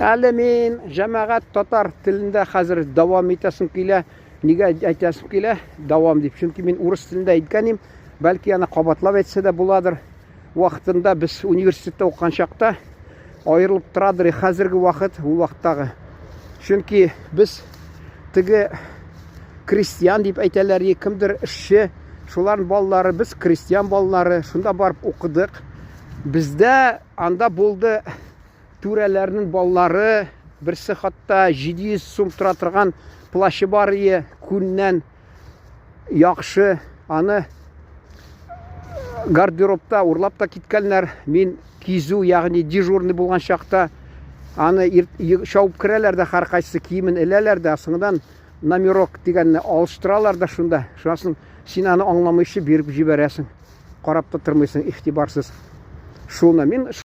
Әле мен жамағат татар тілінде қазір давам етесім келе. Неге айтасым келе? Давам деп. Чөнки мен урыс тілінде айтқан едім. Бәлки аны қабатлап айтса да bo'ladir. Уақытында біз университетте оқыған шақта айырылып тұрадыр. Қазіргі уақыт, ол уақыттағы. Чөнки біз тігі крестьян деп айталар, кімдір ішші, шулардың балалары, біз крестьян балалары, шында барып оқыдық. Бізде анда болды түрәләрінің балалары, бірсі хатта 700 сум тұра тұрған плашы бар күннен яқшы, аны гардеробта урлап та кеткәннәр. Мен кизу, яғни дежурный болған шақта аны шауып кірәләр дә, һәрқайсысы киімін іләләр дә, соңдан номерок дегенне алыштыралар да шунда. Шунасын сен аны аңламайшы беріп жіберәсің. Қарап та тұрмайсың, ихтибарсыз. Шуны мен